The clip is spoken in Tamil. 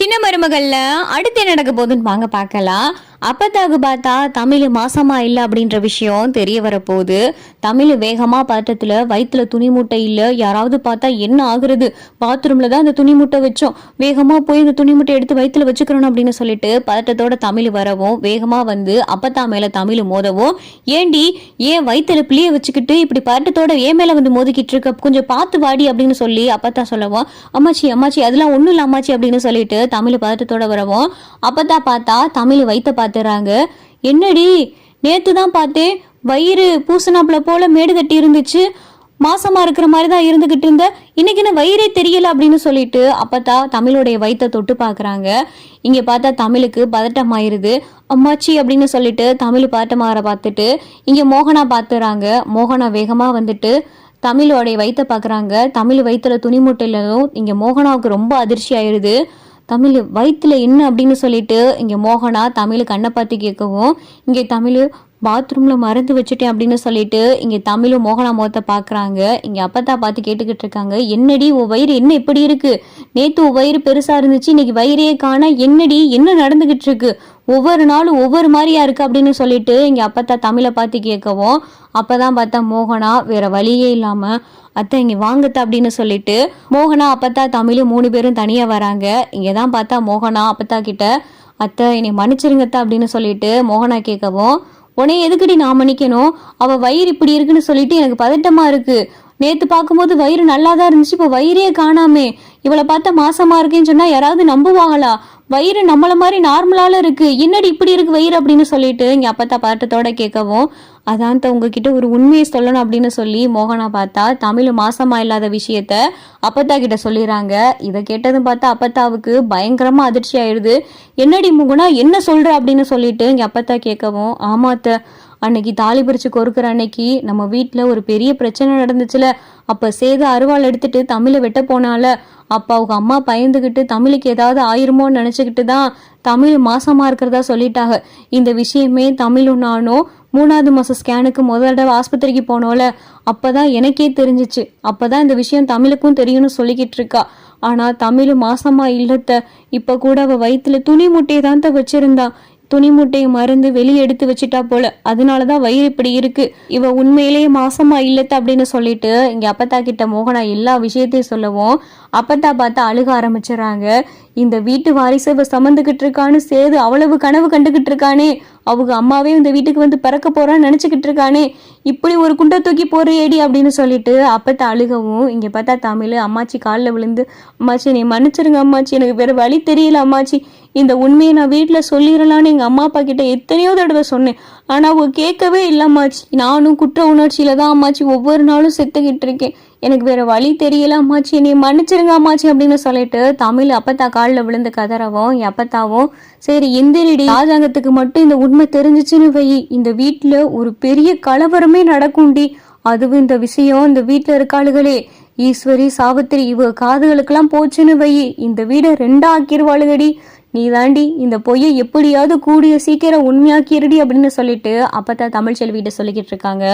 சின்ன மருமகள்ல அடுத்து என்ன நடக்க போகுதுன்னு வாங்க பார்க்கலாம். அப்பத்தாக்கு பார்த்தா தமிழ் மாசமா இல்லை அப்படின்ற விஷயம் தெரிய வரப்போகுது. தமிழ் வேகமா பதட்டத்துல வயிற்றுல துணி மூட்டை இல்லை, யாராவது பார்த்தா என்ன ஆகுறது, பாத்ரூம்ல தான் அந்த துணி மூட்டை வச்சோம், வேகமா போய் இந்த துணி மூட்டை எடுத்து வயிற்றுல வச்சுக்கிறோம் அப்படின்னு சொல்லிட்டு பதட்டத்தோட தமிழ் வரவும் வேகமா வந்து அப்பத்தா மேல தமிழ் மோதவும், ஏண்டி ஏன் வயிற்றுல பிள்ளைய வச்சுக்கிட்டு இப்படி பதட்டத்தோட ஏன் மேல வந்து மோதிக்கிட்டு இருக்க, கொஞ்சம் பார்த்து வாடி அப்படின்னு சொல்லி அப்பத்தா சொல்லவும், அம்மாச்சி அம்மாச்சி அதெல்லாம் ஒன்றும் இல்லை அம்மாச்சி அப்படின்னு சொல்லிட்டு தமிழ் பதட்டத்தோட வரவும் அப்பத்தா பார்த்தா தமிழ் வயிற்ற பார்த்துறாங்க. என்னடி நேத்து தான் பார்த்தேன் வயிறு பூசணாப்புல போல மேடு கட்டி இருந்துச்சு, மாசமா இருக்கிற மாதிரி தான் இருந்துகிட்டு இருந்த, இன்னைக்கு என்ன வயிறே தெரியல அப்படின்னு சொல்லிட்டு அப்பத்தா தமிழுடைய வயிற்ற தொட்டு பாக்குறாங்க. இங்க பார்த்தா தமிழுக்கு பதட்டம் ஆயிருது. அம்மாச்சி அப்படின்னு சொல்லிட்டு தமிழ் பதட்டமாகற பார்த்துட்டு இங்க மோகனா பார்த்துறாங்க. மோகனா வேகமா வந்துட்டு தமிழோடைய வயிற்ற பார்க்குறாங்க. தமிழ் வயிற்றுல துணி மூட்டையிலும் இங்கே மோகனாவுக்கு ரொம்ப அதிர்ச்சி ஆயிடுது. தமிழ் வயிற்றுல என்ன அப்படின்னு சொல்லிட்டு இங்கே மோகனா தமிழ் கண்ணை பார்த்து கேட்கவும், இங்கே தமிழ் பாத்ரூமில் மருந்து வச்சுட்டேன் அப்படின்னு சொல்லிட்டு இங்கே தமிழும் மோகனா முகத்தை பார்க்குறாங்க. இங்கே அப்பத்தா பார்த்து கேட்டுக்கிட்டு இருக்காங்க, என்னடி உன் வயிறு என்ன இப்படி இருக்கு, நேற்று உன் வயிறு பெருசாக இருந்துச்சு, இன்னைக்கு வயிறையே காண, என்னடி என்ன நடந்துகிட்டு இருக்கு, ஒவ்வொரு நாளும் ஒவ்வொரு மாதிரியா இருக்கு அப்படின்னு சொல்லிட்டு இங்கே அப்பத்தா தமிழை பார்த்து கேட்கவும், அப்பதான் பார்த்தா மோகனா வேற வழியே இல்லாமல், அத்தை இங்கே வாங்கத்த அப்படின்னு சொல்லிட்டு மோகனா அப்பத்தா தமிழ் 3 பேரும் தனியாக வராங்க. இங்கே தான் பார்த்தா மோகனா அப்பத்தா கிட்ட, அத்தை என்னை மன்னிச்சிருங்கத்த அப்படின்னு சொல்லிட்டு மோகனா கேட்கவும், உடனே எதுக்கடி நான் மன்னிக்கணும், அவள் வயிறு இப்படி இருக்குன்னு சொல்லிட்டு எனக்கு பதட்டமாக இருக்கு, நேற்று பார்க்கும்போது வயிறு நல்லா தான் இருந்துச்சு, இப்போ வயிறே காணாமே, இவளை பார்த்தா மாசமா இருக்கேன்னு சொன்னா யாராவது நம்புவாங்களா, வயிறு நம்மள மாதிரி நார்மலால இருக்கு, என்னடி இப்படி இருக்கு வயிறு அப்படின்னு சொல்லிட்டு இங்க அப்பத்தா பதட்டத்தோட கேட்கவும், அதான் உங்ககிட்ட ஒரு உண்மையை சொல்லணும் அப்படின்னு சொல்லி மோகனா பார்த்தா தமிழ் மாசமா இல்லாத விஷயத்த அப்பத்தா கிட்ட சொல்லிடுறாங்க. இதை கேட்டதும் பார்த்தா அப்பத்தாவுக்கு பயங்கரமா அதிர்ச்சி ஆயிடுது. என்னடி மோகனா என்ன சொல்ற அப்படின்னு சொல்லிட்டு இங்க அப்பத்தா கேட்கவும், ஆமாத்த அன்னைக்கு தாலி பிரிச்சு கொறுக்கிற அன்னைக்கு நம்ம வீட்டில் ஒரு பெரிய பிரச்சனை நடந்துச்சுல, அப்போ சேத அருவாள் எடுத்துட்டு தமிழை வெட்ட போனால, அப்போ அவங்க அம்மா பயந்துக்கிட்டு தமிழுக்கு ஏதாவது ஆயிருமோன்னு நினச்சிக்கிட்டு தான் தமிழ் மாசமாக இருக்கிறதா சொல்லிட்டாங்க. இந்த விஷயமே தமிழும் நானும் 3வது மாதம் ஸ்கேனுக்கு முதல் தடவை ஆஸ்பத்திரிக்கு போனோம்ல, அப்போ தான் எனக்கே தெரிஞ்சிச்சு, அப்போ தான் இந்த விஷயம் தமிழுக்கும் தெரியும்னு சொல்லிக்கிட்டு இருக்கா. ஆனால் தமிழ் மாசமா இல்லத்த, இப்போ கூட அவள் வயிற்றுல துணி மூட்டையை தான் வச்சிருந்தா, துணி மூட்டையை மருந்து வெளியே எடுத்து வச்சுட்டா போல, அதனாலதான் வயிறு இப்படி இருக்கு, இவ உண்மையிலேயே மாசமா இல்லத்த அப்படின்னு சொல்லிட்டு இங்க அப்பத்தா கிட்ட மோகனா எல்லா விஷயத்தையும் சொல்லவும் அப்பத்தா பார்த்தா அழுக ஆரம்பிச்சிடறாங்க. இந்த வீட்டு வாரிசை இவ சமந்துகிட்டு இருக்கான்னு சேது அவ்வளவு கனவு கண்டுகிட்டு இருக்கானே, அவங்க அம்மாவே இந்த வீட்டுக்கு வந்து பிறக்க போறான்னு நினைச்சுக்கிட்டு இருக்கானே, இப்படி ஒரு குண்டை தூக்கி போறியேடி அப்படின்னு சொல்லிட்டு அப்பத்தா அழுகவும் இங்க பார்த்தா தமிழ் அம்மாச்சி காலில் விழுந்து, அம்மாச்சி நீ மன்னிச்சிருங்க அம்மாச்சி, எனக்கு வேற வழி தெரியல அம்மாச்சி, இந்த உண்மையை நான் வீட்டில் சொல்லிடலான்னு எங்கள் அம்மா அப்பா கிட்ட எத்தனையோ தடவை சொன்னேன், ஆனால் அவங்க கேட்கவே இல்லை அம்மாச்சி, நானும் குற்ற உணர்ச்சியில தான் அம்மாச்சி ஒவ்வொரு நாளும் செத்துக்கிட்டு இருக்கேன், எனக்கு வேற வழி தெரியல அம்மாச்சி, என்னை மன்னிச்சிருங்க அம்மாச்சி அப்படின்னு சொல்லிட்டு தமிழ் அப்பத்தா காலில் விழுந்து கதறவும் அப்பத்தாவும், சரி எந்திரிடி, ராஜாங்கத்துக்கு மட்டும் இந்த உண்மை தெரிஞ்சிச்சுன்னு வை, இந்த வீட்டில் ஒரு பெரிய கலவரமே நடக்கும்டி, அதுவும் இந்த விஷயம் இந்த வீட்டில் இருக்காளுகளே ஈஸ்வரி சாவித்திரி இவ காதுகளுக்கெல்லாம் போச்சுன்னு வை, இந்த வீடை 2 ஆக்கிடுவாளுகடி, நீ தாண்டி இந்த பொய்யை எப்படியாவது கூடிய சீக்கிரம் உண்மையாக்கிருடி அப்படின்னு சொல்லிட்டு அப்பத்தா தமிழ்ச்செல்விகிட்ட சொல்லிக்கிட்டு இருக்காங்க.